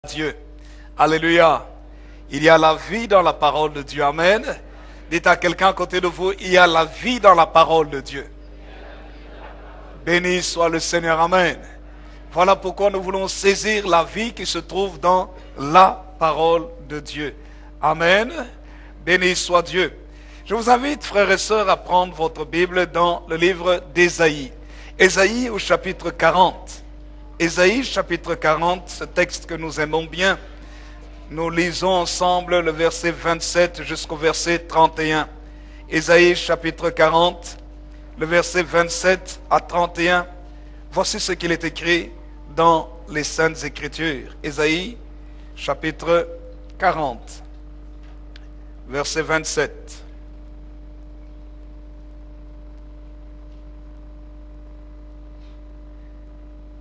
Dieu. Alléluia. Il y a la vie dans la parole de Dieu. Amen. Dites à quelqu'un à côté de vous, il y a la vie dans la parole de Dieu. Béni soit le Seigneur. Amen. Voilà pourquoi nous voulons saisir la vie qui se trouve dans la parole de Dieu. Amen. Béni soit Dieu. Je vous invite, frères et sœurs, à prendre votre Bible dans le livre d'Ésaïe. Ésaïe au chapitre 40. Ésaïe chapitre 40, ce texte que nous aimons bien. Nous lisons ensemble le verset 27 jusqu'au verset 31. Ésaïe chapitre 40, le verset 27 à 31. Voici ce qu'il est écrit dans les Saintes Écritures. Ésaïe chapitre 40, verset 27.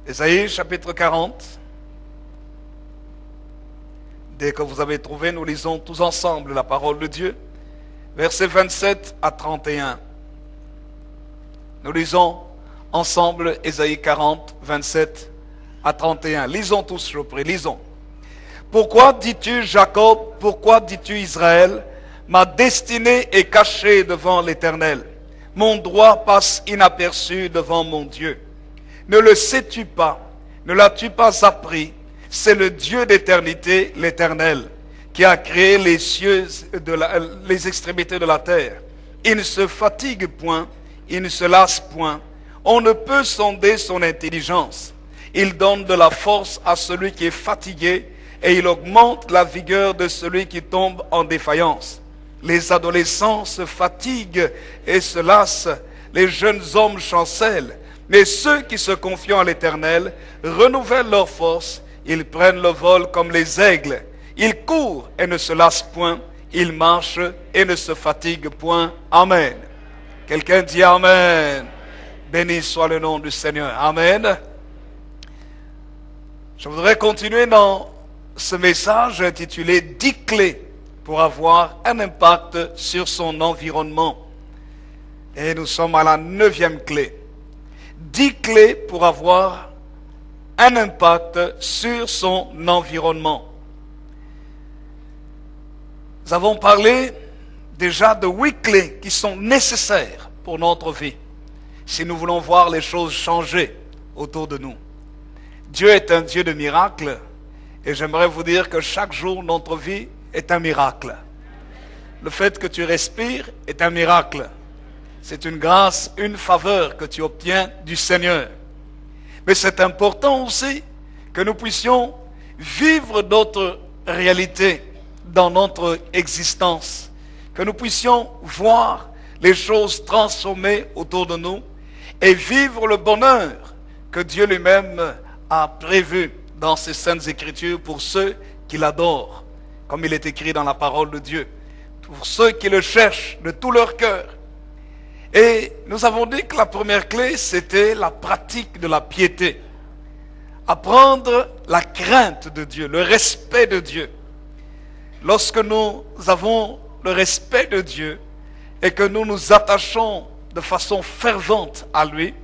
Ésaïe chapitre 40. Dès que vous avez trouvé, nous lisons tous ensemble la parole de Dieu. Versets 27 à 31. Nous lisons ensemble Ésaïe 40, 27 à 31. Lisons tous, je vous prie, lisons. Pourquoi dis-tu Jacob, pourquoi dis-tu Israël, ma destinée est cachée devant l'Éternel. Mon droit passe inaperçu devant mon Dieu. Ne le sais-tu pas, ne l'as-tu pas appris? C'est le Dieu d'éternité, l'Éternel, qui a créé les cieux, les extrémités de la terre. Il ne se fatigue point, il ne se lasse point. On ne peut sonder son intelligence. Il donne de la force à celui qui est fatigué et il augmente la vigueur de celui qui tombe en défaillance. Les adolescents se fatiguent et se lassent, les jeunes hommes chancellent. Mais ceux qui se confient en l'Éternel renouvellent leur force, ils prennent le vol comme les aigles. Ils courent et ne se lassent point, ils marchent et ne se fatiguent point. Amen. Quelqu'un dit Amen. Béni soit le nom du Seigneur. Amen. Je voudrais continuer dans ce message intitulé 10 clés pour avoir un impact sur son environnement. Et nous sommes à la 9e clé. 10 clés pour avoir un impact sur son environnement. Nous avons parlé déjà de 8 clés qui sont nécessaires pour notre vie, si nous voulons voir les choses changer autour de nous. Dieu est un Dieu de miracles, et j'aimerais vous dire que chaque jour, notre vie est un miracle. Le fait que tu respires est un miracle. C'est une grâce, une faveur que tu obtiens du Seigneur. Mais c'est important aussi que nous puissions vivre notre réalité dans notre existence. Que nous puissions voir les choses transformées autour de nous et vivre le bonheur que Dieu lui-même a prévu dans ses saintes écritures pour ceux qui l'adorent, comme il est écrit dans la parole de Dieu, pour ceux qui le cherchent de tout leur cœur. Et nous avons dit que la première clé, c'était la pratique de la piété. Apprendre la crainte de Dieu, le respect de Dieu. Lorsque nous avons le respect de Dieu et que nous nous attachons de façon fervente à lui,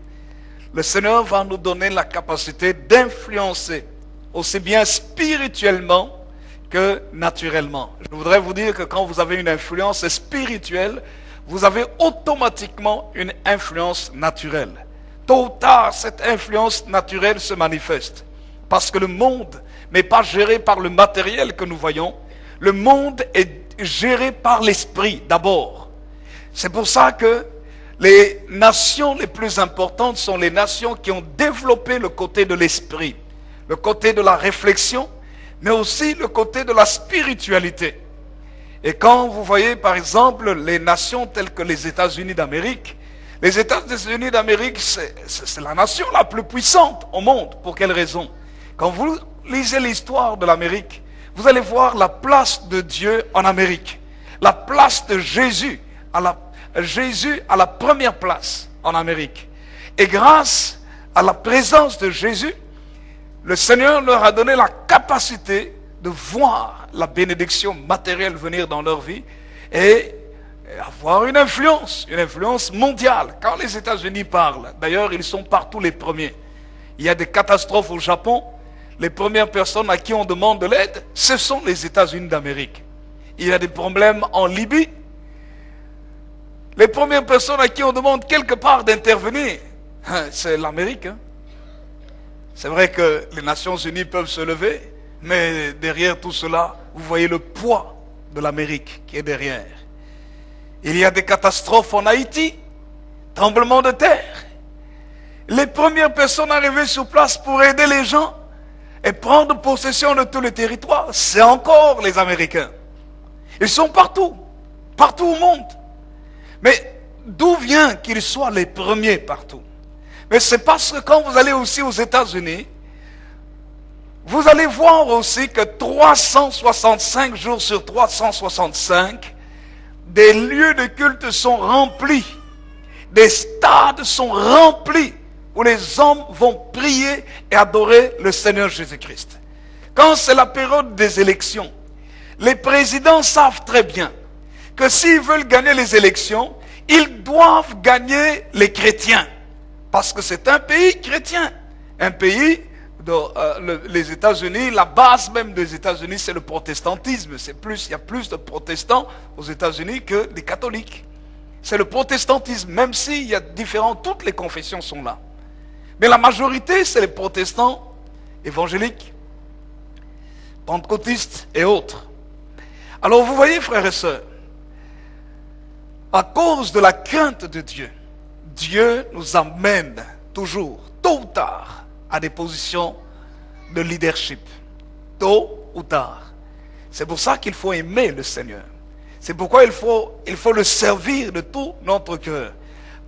le Seigneur va nous donner la capacité d'influencer aussi bien spirituellement que naturellement. Je voudrais vous dire que quand vous avez une influence spirituelle, vous avez automatiquement une influence naturelle. Tôt ou tard, cette influence naturelle se manifeste. Parce que le monde n'est pas géré par le matériel que nous voyons. Le monde est géré par l'esprit d'abord. C'est pour ça que les nations les plus importantes sont les nations qui ont développé le côté de l'esprit, le côté de la réflexion, mais aussi le côté de la spiritualité. Et quand vous voyez par exemple les nations telles que les États-Unis d'Amérique, les États-Unis d'Amérique, c'est la nation la plus puissante au monde. Pour quelle raison? Quand vous lisez l'histoire de l'Amérique, vous allez voir la place de Dieu en Amérique. La place de Jésus à la première place en Amérique. Et grâce à la présence de Jésus, le Seigneur leur a donné la capacité de voir la bénédiction matérielle venir dans leur vie et avoir une influence mondiale. Quand les États-Unis parlent, d'ailleurs ils sont partout les premiers. Il y a des catastrophes au Japon, les premières personnes à qui on demande de l'aide, ce sont les États-Unis d'Amérique. Il y a des problèmes en Libye. Les premières personnes à qui on demande quelque part d'intervenir, c'est l'Amérique. C'est vrai que les Nations Unies peuvent se lever, mais derrière tout cela, vous voyez le poids de l'Amérique qui est derrière. Il y a des catastrophes en Haïti, tremblements de terre. Les premières personnes arrivées sur place pour aider les gens et prendre possession de tout le territoire, c'est encore les Américains. Ils sont partout, partout au monde. Mais d'où vient qu'ils soient les premiers partout? Mais c'est parce que quand vous allez aussi aux États-Unis, vous allez voir aussi que 365 jours sur 365, des lieux de culte sont remplis, des stades sont remplis, où les hommes vont prier et adorer le Seigneur Jésus-Christ. Quand c'est la période des élections, les présidents savent très bien que s'ils veulent gagner les élections, ils doivent gagner les chrétiens. Parce que c'est un pays chrétien. Un pays, les États-Unis, la base même des États-Unis, c'est le protestantisme. Il y a plus de protestants aux États-Unis que des catholiques. C'est le protestantisme, même s'il y a toutes les confessions sont là. Mais la majorité, c'est les protestants évangéliques, pentecôtistes et autres. Alors vous voyez, frères et sœurs, à cause de la crainte de Dieu, Dieu nous amène toujours, tôt ou tard, à des positions de leadership. Tôt ou tard. C'est pour ça qu'il faut aimer le Seigneur. C'est pourquoi il faut le servir de tout notre cœur.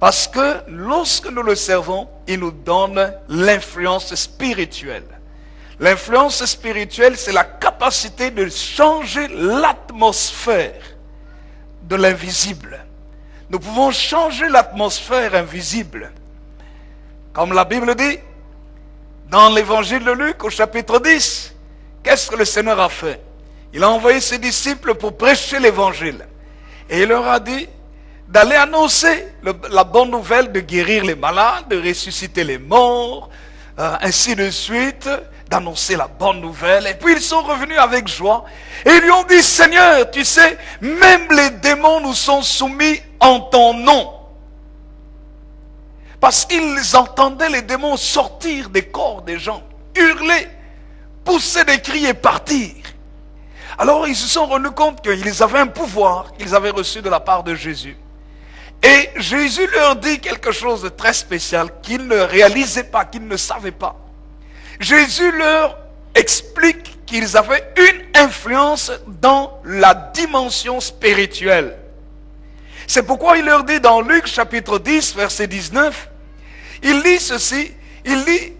Parce que lorsque nous le servons, il nous donne l'influence spirituelle. L'influence spirituelle, c'est la capacité de changer l'atmosphère de l'invisible. Nous pouvons changer l'atmosphère invisible. Comme la Bible dit, dans l'évangile de Luc, au chapitre 10, qu'est-ce que le Seigneur a fait? Il a envoyé ses disciples pour prêcher l'évangile. Et il leur a dit d'aller annoncer la bonne nouvelle, de guérir les malades, de ressusciter les morts, ainsi de suite, d'annoncer la bonne nouvelle. Et puis ils sont revenus avec joie et ils lui ont dit: Seigneur, tu sais, même les démons nous sont soumis en ton nom. Parce qu'ils entendaient les démons sortir des corps des gens, hurler, pousser des cris et partir. Alors ils se sont rendus compte qu'ils avaient un pouvoir qu'ils avaient reçu de la part de Jésus. Et Jésus leur dit quelque chose de très spécial qu'ils ne réalisaient pas, qu'ils ne savaient pas. Jésus leur explique qu'ils avaient une influence dans la dimension spirituelle. C'est pourquoi il leur dit dans Luc chapitre 10, verset 19, il dit ceci, il dit: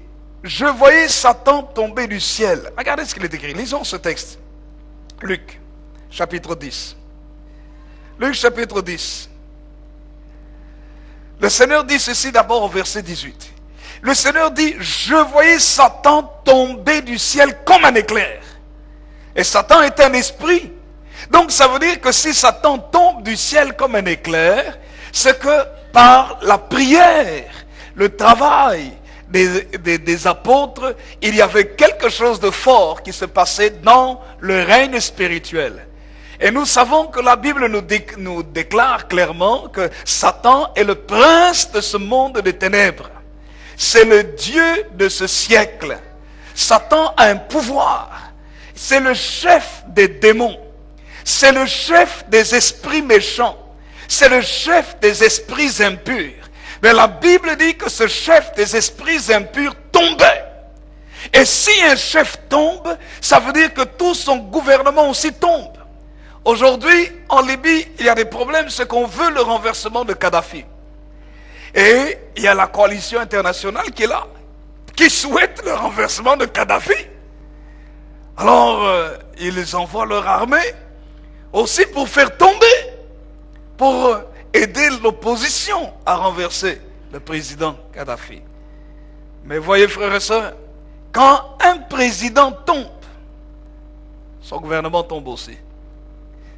je voyais Satan tomber du ciel. Regardez ce qu'il est écrit, lisons ce texte. Luc chapitre 10. Luc chapitre 10. Le Seigneur dit ceci d'abord au verset 18. Le Seigneur dit: je voyais Satan tomber du ciel comme un éclair. Et Satan est un esprit. Donc ça veut dire que si Satan tombe du ciel comme un éclair, c'est que par la prière, le travail des apôtres, il y avait quelque chose de fort qui se passait dans le règne spirituel. Et nous savons que la Bible nous déclare clairement que Satan est le prince de ce monde des ténèbres. C'est le Dieu de ce siècle. Satan a un pouvoir. C'est le chef des démons. C'est le chef des esprits méchants. C'est le chef des esprits impurs. Mais la Bible dit que ce chef des esprits impurs tombait. Et si un chef tombe, ça veut dire que tout son gouvernement aussi tombe. Aujourd'hui, en Libye, il y a des problèmes, c'est qu'on veut le renversement de Kadhafi. Et il y a la coalition internationale qui est là, qui souhaite le renversement de Kadhafi. Alors, ils envoient leur armée aussi pour faire tomber, pour aider l'opposition à renverser le président Kadhafi. Mais voyez, frères et sœurs, quand un président tombe, son gouvernement tombe aussi.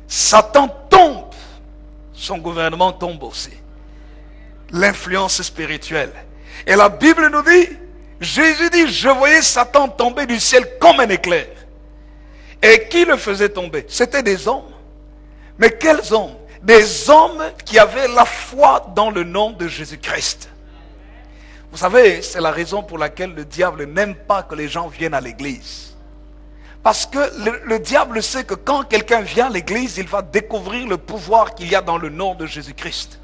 Satan tombe, son gouvernement tombe aussi. L'influence spirituelle. Et la Bible nous dit Jésus dit, je voyais Satan tomber du ciel comme un éclair. Et qui le faisait tomber? C'était des hommes. Mais quels hommes? Des hommes qui avaient la foi dans le nom de Jésus-Christ. Vous savez, c'est la raison pour laquelle le diable n'aime pas que les gens viennent à l'église. Parce que le diable sait que quand quelqu'un vient à l'église, il va découvrir le pouvoir qu'il y a dans le nom de Jésus-Christ.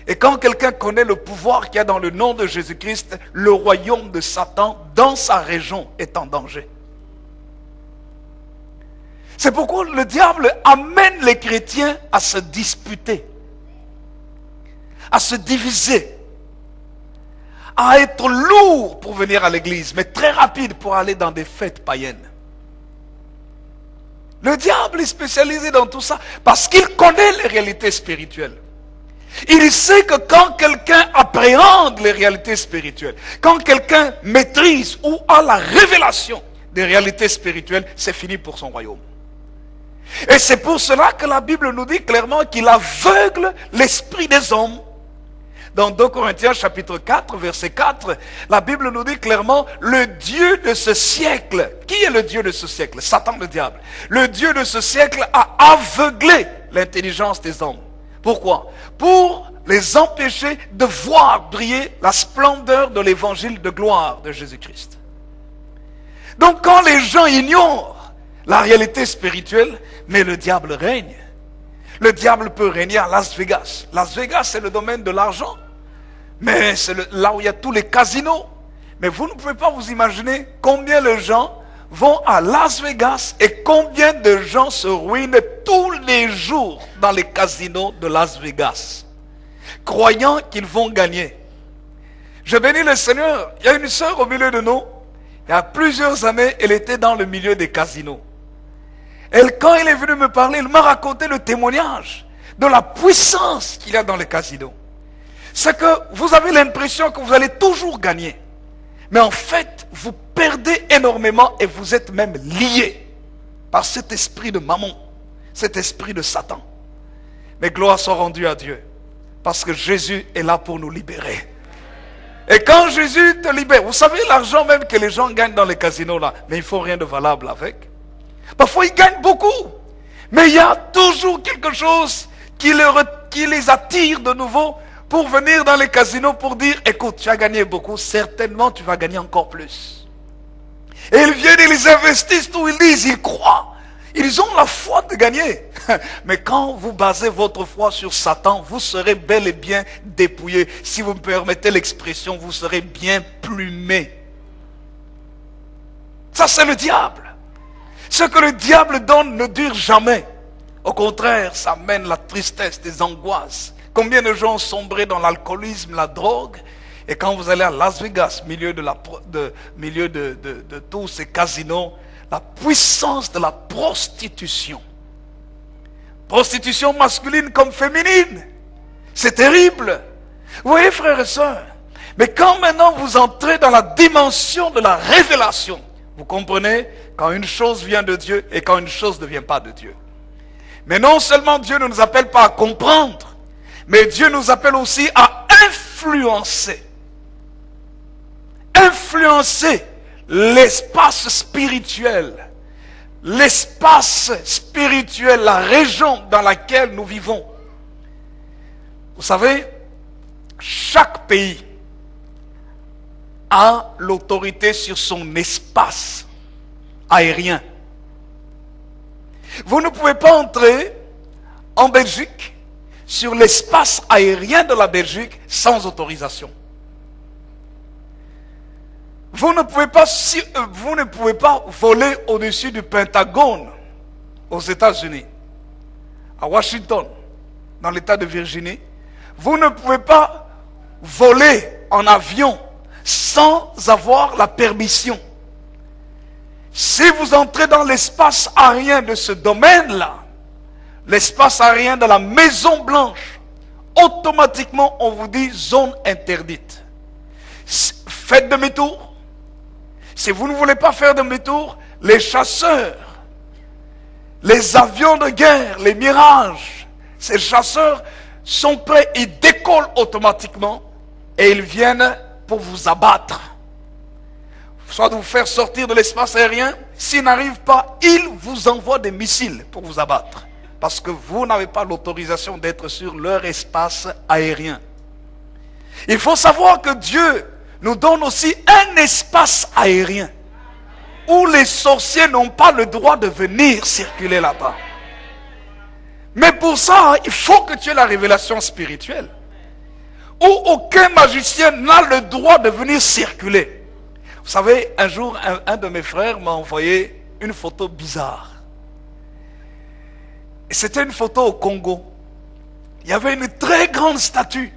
Et quand quelqu'un connaît le pouvoir qu'il y a dans le nom de Jésus-Christ, le royaume de Satan dans sa région est en danger. C'est pourquoi le diable amène les chrétiens à se disputer, à se diviser, à être lourd pour venir à l'église, mais très rapide pour aller dans des fêtes païennes. Le diable est spécialisé dans tout ça parce qu'il connaît les réalités spirituelles. Il sait que quand quelqu'un appréhende les réalités spirituelles, quand quelqu'un maîtrise ou a la révélation des réalités spirituelles, c'est fini pour son royaume. Et c'est pour cela que la Bible nous dit clairement qu'il aveugle l'esprit des hommes. Dans 2 Corinthiens chapitre 4, verset 4, la Bible nous dit clairement, le Dieu de ce siècle, qui est le Dieu de ce siècle? Satan le diable. Le Dieu de ce siècle a aveuglé l'intelligence des hommes. Pourquoi? Pour les empêcher de voir briller la splendeur de l'évangile de gloire de Jésus-Christ. Donc quand les gens ignorent la réalité spirituelle, mais le diable règne. Le diable peut régner à Las Vegas. Las Vegas, c'est le domaine de l'argent. Mais c'est là où il y a tous les casinos. Mais vous ne pouvez pas vous imaginer combien de gens vont à Las Vegas et combien de gens se ruinent tous les jours dans les casinos de Las Vegas, croyant qu'ils vont gagner. Je bénis le Seigneur. Il y a une sœur au milieu de nous. Il y a plusieurs années, elle était dans le milieu des casinos. Elle, quand elle est venue me parler, elle m'a raconté le témoignage de la puissance qu'il y a dans les casinos. C'est que vous avez l'impression que vous allez toujours gagner. Mais en fait, vous perdez énormément et vous êtes même liés par cet esprit de mammon, cet esprit de Satan. Mais gloire soit rendue à Dieu, parce que Jésus est là pour nous libérer. Et quand Jésus te libère, vous savez l'argent même que les gens gagnent dans les casinos là, mais il ne faut rien de valable avec. Parfois ils gagnent beaucoup, mais il y a toujours quelque chose qui les attire de nouveau pour venir dans les casinos pour dire, écoute, tu as gagné beaucoup, certainement tu vas gagner encore plus. Et ils viennent, ils les investissent tout, ils disent, ils croient, ils ont la foi de gagner. Mais quand vous basez votre foi sur Satan, vous serez bel et bien dépouillé. Si vous me permettez l'expression, vous serez bien plumé. Ça c'est le diable. Ce que le diable donne ne dure jamais. Au contraire, ça amène la tristesse, des angoisses. Combien de gens ont sombré dans l'alcoolisme, la drogue, et quand vous allez à Las Vegas, milieu de tous ces casinos, la puissance de la prostitution. Prostitution masculine comme féminine. C'est terrible. Vous voyez, frères et sœurs, mais quand maintenant vous entrez dans la dimension de la révélation, vous comprenez quand une chose vient de Dieu et quand une chose ne vient pas de Dieu. Mais non seulement Dieu ne nous appelle pas à comprendre, mais Dieu nous appelle aussi à influencer. Influencer l'espace spirituel. L'espace spirituel, la région dans laquelle nous vivons. Vous savez, chaque pays a l'autorité sur son espace aérien. Vous ne pouvez pas entrer en Belgique sur l'espace aérien de la Belgique sans autorisation. Vous ne pouvez pas voler au-dessus du Pentagone aux États-Unis, à Washington, dans l'État de Virginie. Vous ne pouvez pas voler en avion sans avoir la permission. Si vous entrez dans l'espace aérien de ce domaine-là, l'espace aérien de la Maison Blanche, automatiquement on vous dit zone interdite. Faites demi-tour. Si vous ne voulez pas faire demi-tour, les chasseurs, les avions de guerre, les Mirages, ces chasseurs sont prêts, ils décollent automatiquement et ils viennent pour vous abattre. soit de vous faire sortir de l'espace aérien. S'ils n'arrivent pas, ils vous envoient des missiles pour vous abattre. Parce que vous n'avez pas l'autorisation d'être sur leur espace aérien. Il faut savoir que Dieu nous donne aussi un espace aérien où les sorciers n'ont pas le droit de venir circuler là-bas. Mais pour ça, il faut que tu aies la révélation spirituelle. Où aucun magicien n'a le droit de venir circuler. Vous savez, un jour, un de mes frères m'a envoyé une photo bizarre. Et c'était une photo au Congo. Il y avait une très grande statue.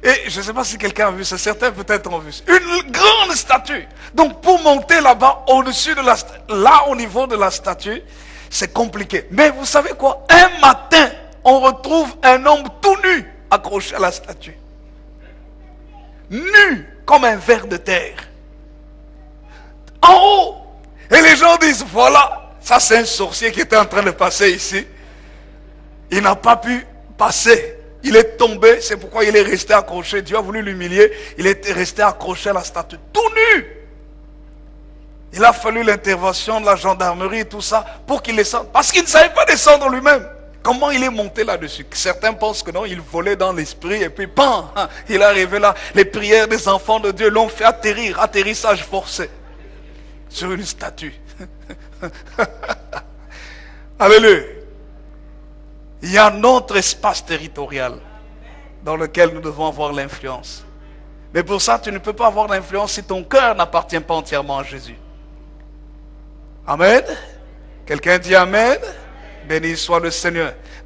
Et je ne sais pas si quelqu'un a vu ça, certains peut-être ont vu ça. Une grande statue. Donc pour monter là-bas, au-dessus de la statue, là au niveau de la statue, c'est compliqué. Mais vous savez quoi? Un matin, on retrouve un homme tout nu accroché à la statue. Nu comme un ver de terre. En haut. Et les gens disent, voilà, ça c'est un sorcier qui était en train de passer ici. Il n'a pas pu passer. Il est tombé, c'est pourquoi il est resté accroché. Dieu a voulu l'humilier. Il est resté accroché à la statue, tout nu. Il a fallu l'intervention de la gendarmerie et tout ça pour qu'il descende. Parce qu'il ne savait pas descendre lui-même. Comment il est monté là-dessus? Certains pensent que non, il volait dans l'esprit et puis pan, il est arrivé là. Les prières des enfants de Dieu l'ont fait atterrir, atterrissage forcé sur une statue. Alléluia. Il y a notre espace territorial dans lequel nous devons avoir l'influence. Mais pour ça, tu ne peux pas avoir l'influence si ton cœur n'appartient pas entièrement à Jésus. Amen. Quelqu'un dit Amen. Béni soit le Seigneur.